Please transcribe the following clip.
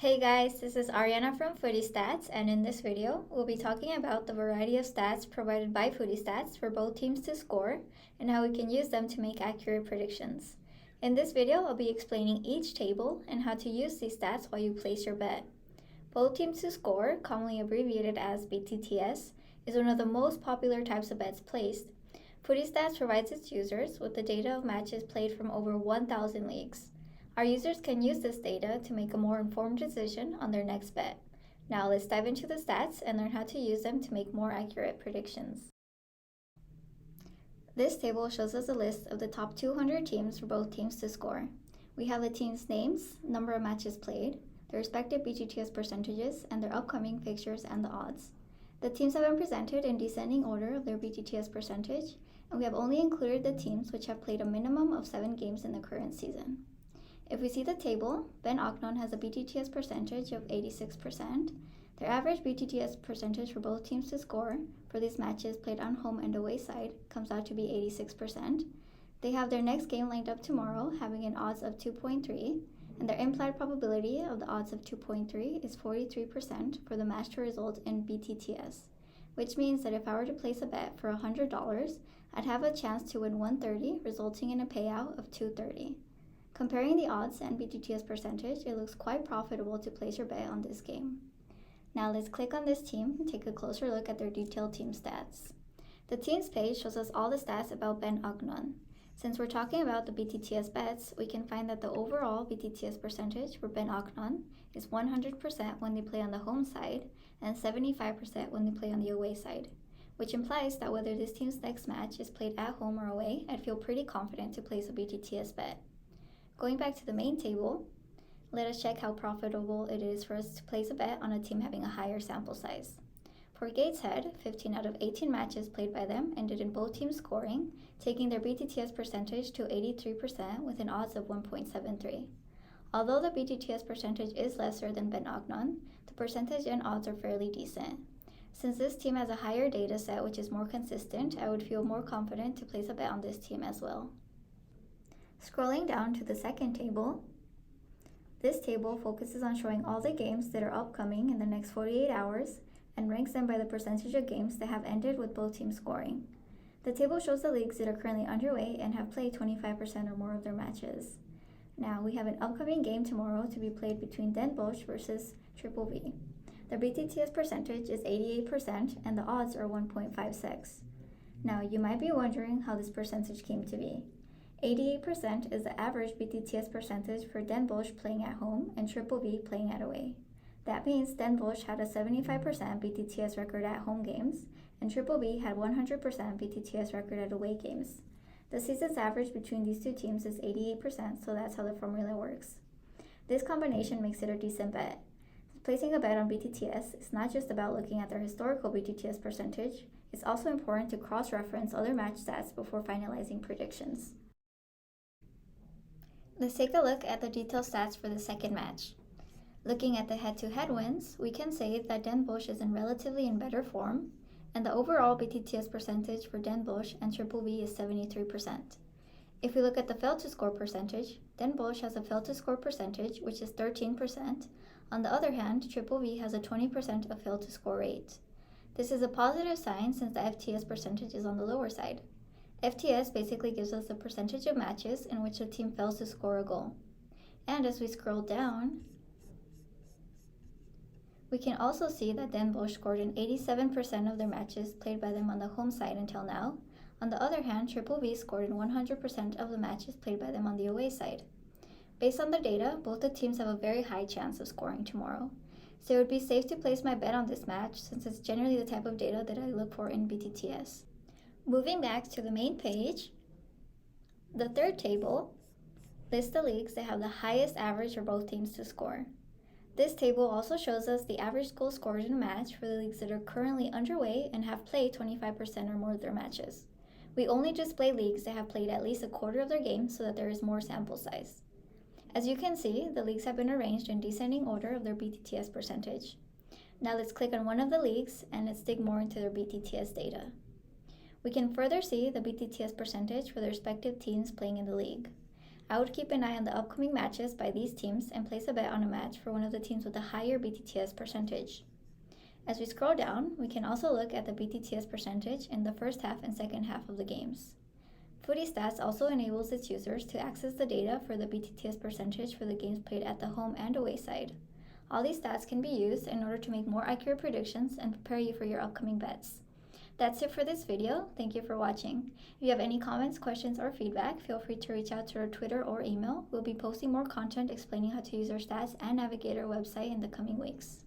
Hey guys, this is Ariana from FootyStats, and in this video, we'll be talking about the variety of stats provided by FootyStats for both teams to score and how we can use them to make accurate predictions. In this video, I'll be explaining each table and how to use these stats while you place your bet. Both teams to score, commonly abbreviated as BTTS, is one of the most popular types of bets placed. FootyStats provides its users with the data of matches played from over 1,000 leagues. Our users can use this data to make a more informed decision on their next bet. Now let's dive into the stats and learn how to use them to make more accurate predictions. This table shows us a list of the top 200 teams for both teams to score. We have the teams' names, number of matches played, their respective BTTS percentages, and their upcoming fixtures and the odds. The teams have been presented in descending order of their BTTS percentage, and we have only included the teams which have played a minimum of 7 games in the current season. If we see the table, Ben Ognon has a BTTS percentage of 86%. Their average BTTS percentage for both teams to score for these matches played on home and away side comes out to be 86%. They have their next game lined up tomorrow, having an odds of 2.3, and their implied probability of the odds of 2.3 is 43% for the match to result in BTTS, which means that if I were to place a bet for $100, I'd have a chance to win 130, resulting in a payout of 230. Comparing the odds and BTTS percentage, it looks quite profitable to place your bet on this game. Now let's click on this team and take a closer look at their detailed team stats. The teams page shows us all the stats about Ben Ognon. Since we're talking about the BTTS bets, we can find that the overall BTTS percentage for Ben Ognon is 100% when they play on the home side and 75% when they play on the away side, which implies that whether this team's next match is played at home or away, I'd feel pretty confident to place a BTTS bet. Going back to the main table, let us check how profitable it is for us to place a bet on a team having a higher sample size. For Gateshead, 15 out of 18 matches played by them ended in both teams scoring, taking their BTTS percentage to 83% with an odds of 1.73. Although the BTTS percentage is lesser than Ben Ognon, the percentage and odds are fairly decent. Since this team has a higher data set which is more consistent, I would feel more confident to place a bet on this team as well. Scrolling down to the second table, this table focuses on showing all the games that are upcoming in the next 48 hours and ranks them by the percentage of games that have ended with both teams scoring. The table shows the leagues that are currently underway and have played 25% or more of their matches. Now, we have an upcoming game tomorrow to be played between Den Bosch versus Triple V. Their BTTS percentage is 88% and the odds are 1.56. Now, you might be wondering how this percentage came to be. 88% is the average BTTS percentage for Den Bosch playing at home and Triple V playing at away. That means Den Bosch had a 75% BTTS record at home games, and Triple V had 100% BTTS record at away games. The season's average between these two teams is 88%, so that's how the formula works. This combination makes it a decent bet. Placing a bet on BTTS is not just about looking at their historical BTTS percentage, it's also important to cross-reference other match stats before finalizing predictions. Let's take a look at the detailed stats for the second match. Looking at the head-to-head wins, we can say that Den Bosch is relatively in better form, and the overall BTTS percentage for Den Bosch and Triple V is 73%. If we look at the fail-to-score percentage, Den Bosch has a fail-to-score percentage, which is 13%. On the other hand, Triple V has a 20% of fail-to-score rate. This is a positive sign since the FTS percentage is on the lower side. FTS basically gives us the percentage of matches in which a team fails to score a goal. And as we scroll down, we can also see that Den Bosch scored in 87% of their matches played by them on the home side until now. On the other hand, Triple V scored in 100% of the matches played by them on the away side. Based on the data, both the teams have a very high chance of scoring tomorrow. So it would be safe to place my bet on this match since it's generally the type of data that I look for in BTTS. Moving back to the main page, the third table lists the leagues that have the highest average for both teams to score. This table also shows us the average goal scored in a match for the leagues that are currently underway and have played 25% or more of their matches. We only display leagues that have played at least a quarter of their games so that there is more sample size. As you can see, the leagues have been arranged in descending order of their BTTS percentage. Now let's click on one of the leagues and let's dig more into their BTTS data. We can further see the BTTS percentage for the respective teams playing in the league. I would keep an eye on the upcoming matches by these teams and place a bet on a match for one of the teams with a higher BTTS percentage. As we scroll down, we can also look at the BTTS percentage in the first half and second half of the games. FootyStats also enables its users to access the data for the BTTS percentage for the games played at the home and away side. All these stats can be used in order to make more accurate predictions and prepare you for your upcoming bets. That's it for this video. Thank you for watching. If you have any comments, questions, or feedback, feel free to reach out to our Twitter or email. We'll be posting more content explaining how to use our stats and navigate our website in the coming weeks.